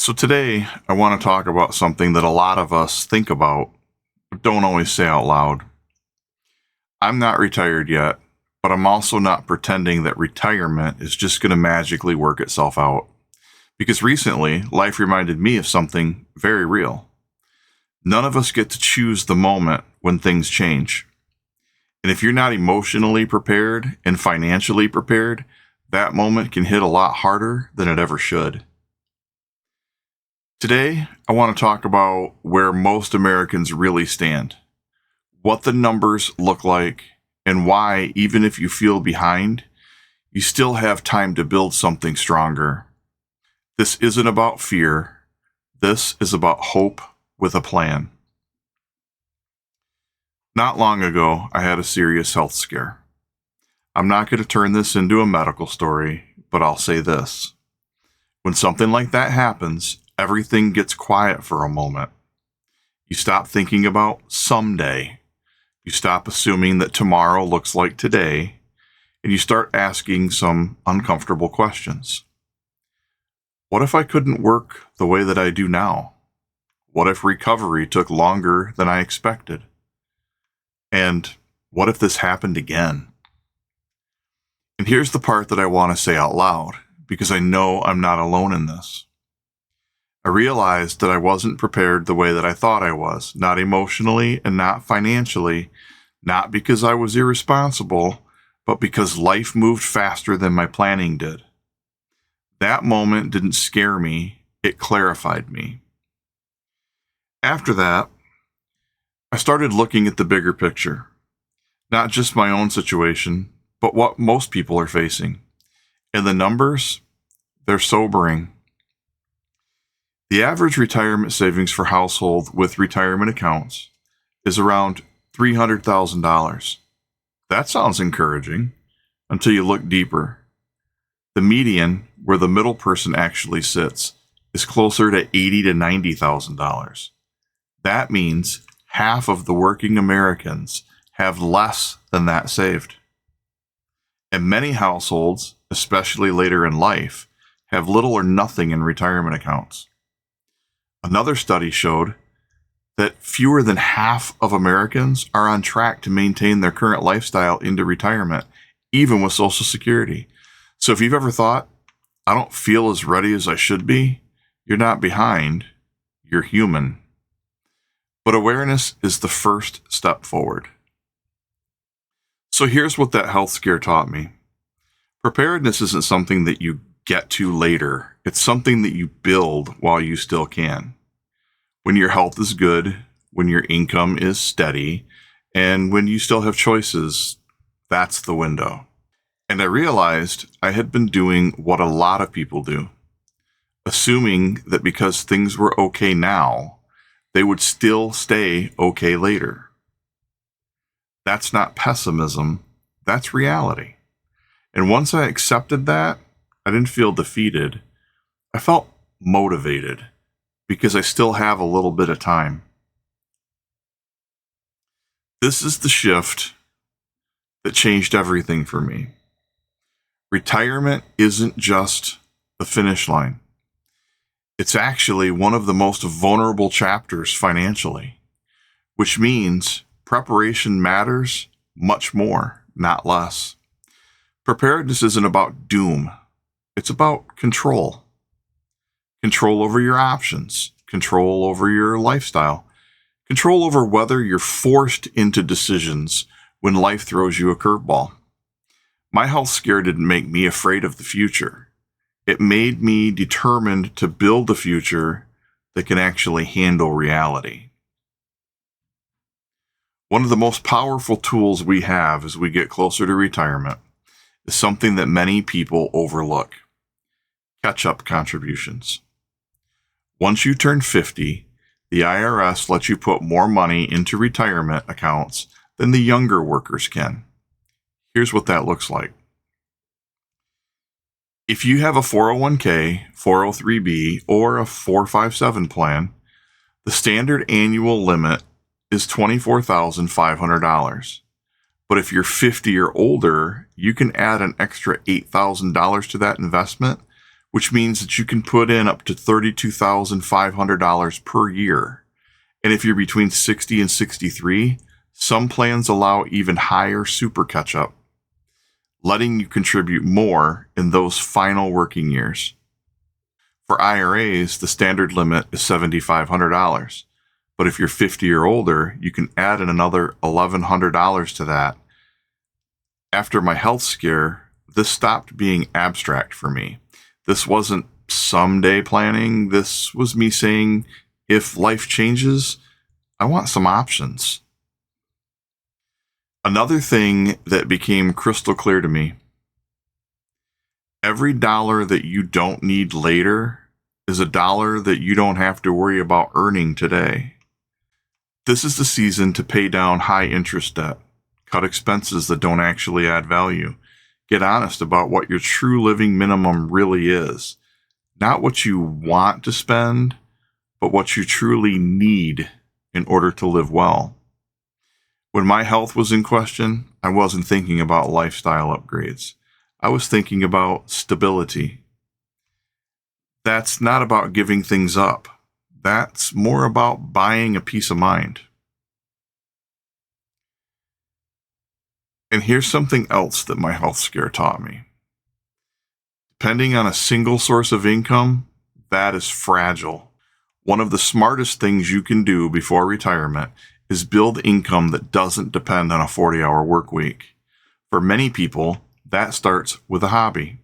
So today, I want to talk about something that a lot of us think about, but don't always say out loud. I'm not retired yet, but I'm also not pretending that retirement is just going to magically work itself out. Because recently, life reminded me of something very real. None of us get to choose the moment when things change. And if you're not emotionally prepared and financially prepared, that moment can hit a lot harder than it ever should. Today, I want to talk about where most Americans really stand, what the numbers look like, and why, even if you feel behind, you still have time to build something stronger. This isn't about fear. This is about hope with a plan. Not long ago, I had a serious health scare. I'm not going to turn this into a medical story, but I'll say this. When something like that happens, everything gets quiet for a moment. You stop thinking about someday. You stop assuming that tomorrow looks like today, and you start asking some uncomfortable questions. What if I couldn't work the way that I do now? What if recovery took longer than I expected? And what if this happened again? And here's the part that I want to say out loud, because I know I'm not alone in this. I realized that I wasn't prepared the way that I thought I was, not emotionally and not financially, not because I was irresponsible, but because life moved faster than my planning did. That moment didn't scare me, it clarified me. After that, I started looking at the bigger picture, not just my own situation, but what most people are facing. And the numbers, they're sobering. The average retirement savings for household with retirement accounts is around $300,000. That sounds encouraging until you look deeper. The median, where the middle person actually sits, is closer to $80,000 to $90,000. That means half of the working Americans have less than that saved. And many households, especially later in life, have little or nothing in retirement accounts. Another study showed that fewer than half of Americans are on track to maintain their current lifestyle into retirement, even with Social Security. So if you've ever thought, I don't feel as ready as I should be, you're not behind, you're human. But awareness is the first step forward. So here's what that health scare taught me. Preparedness isn't something that you get to later. It's something that you build while you still can. When your health is good, when your income is steady, and when you still have choices, that's the window. And I realized I had been doing what a lot of people do, assuming that because things were okay now, they would still stay okay later. That's not pessimism, that's reality. And once I accepted that, I didn't feel defeated. I felt motivated because I still have a little bit of time. This is the shift that changed everything for me. Retirement isn't just the finish line. It's actually one of the most vulnerable chapters financially, which means preparation matters much more, not less. Preparedness isn't about doom. It's about control. Control over your options, control over your lifestyle, control over whether you're forced into decisions when life throws you a curveball. My health scare didn't make me afraid of the future. It made me determined to build a future that can actually handle reality. One of the most powerful tools we have as we get closer to retirement is something that many people overlook: catch-up contributions. Once you turn 50, the IRS lets you put more money into retirement accounts than the younger workers can. Here's what that looks like. If you have a 401k, 403b, or a 457 plan, the standard annual limit is $24,500. But if you're 50 or older, you can add an extra $8,000 to that investment, which means that you can put in up to $32,500 per year. And if you're between 60 and 63, some plans allow even higher super catch-up, letting you contribute more in those final working years. For IRAs, the standard limit is $7,500. But if you're 50 or older, you can add in another $1,100 to that. After my health scare, this stopped being abstract for me. This wasn't someday planning. This was me saying, if life changes, I want some options. Another thing that became crystal clear to me: every dollar that you don't need later is a dollar that you don't have to worry about earning today. This is the season to pay down high interest debt, cut expenses that don't actually add value, get honest about what your true living minimum really is. Not what you want to spend, but what you truly need in order to live well. When my health was in question, I wasn't thinking about lifestyle upgrades. I was thinking about stability. That's not about giving things up. That's more about buying a peace of mind. And here's something else that my health scare taught me. Depending on a single source of income, that is fragile. One of the smartest things you can do before retirement is build income that doesn't depend on a 40-hour work week. For many people, that starts with a hobby.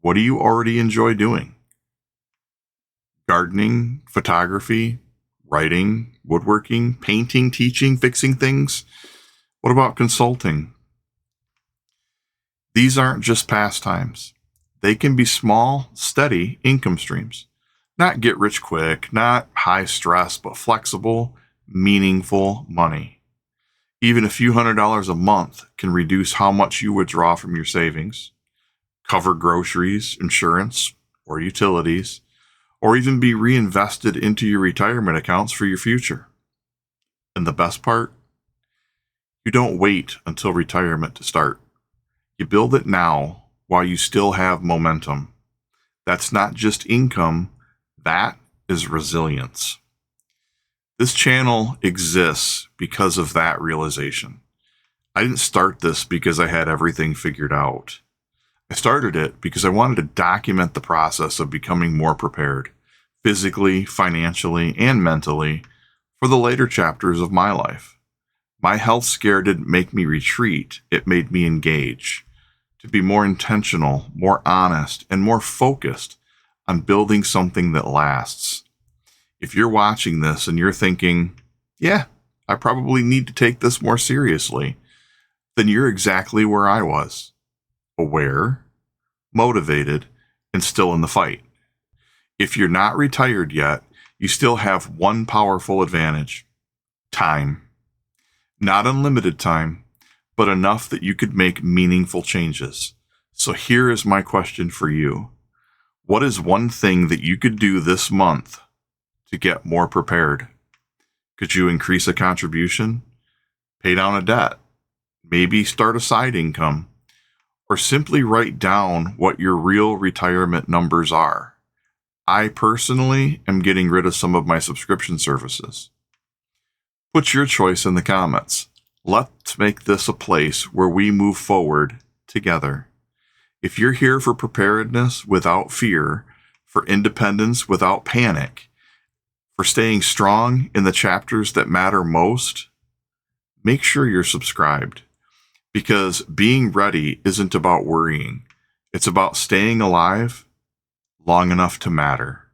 What do you already enjoy doing? Gardening, photography, writing, woodworking, painting, teaching, fixing things? What about consulting? These aren't just pastimes. They can be small, steady income streams. Not get rich quick, not high stress, but flexible, meaningful money. Even a few $100s a month can reduce how much you withdraw from your savings, cover groceries, insurance, or utilities, or even be reinvested into your retirement accounts for your future. And the best part? You don't wait until retirement to start. You build it now while you still have momentum. That's not just income, that is resilience. This channel exists because of that realization. I didn't start this because I had everything figured out. I started it because I wanted to document the process of becoming more prepared, physically, financially, and mentally, for the later chapters of my life. My health scare didn't make me retreat, it made me engage, to be more intentional, more honest, and more focused on building something that lasts. If you're watching this and you're thinking, yeah, I probably need to take this more seriously, then you're exactly where I was. Aware, motivated, and still in the fight. If you're not retired yet, you still have one powerful advantage: time. Not unlimited time, but enough that you could make meaningful changes. So here is my question for you. What is one thing that you could do this month to get more prepared? Could you increase a contribution, pay down a debt, maybe start a side income, or simply write down what your real retirement numbers are? I personally am getting rid of some of my subscription services. Put your choice in the comments. Let's make this a place where we move forward together. If you're here for preparedness without fear, for independence without panic, for staying strong in the chapters that matter most, make sure you're subscribed. Because being ready isn't about worrying. It's about staying alive long enough to matter.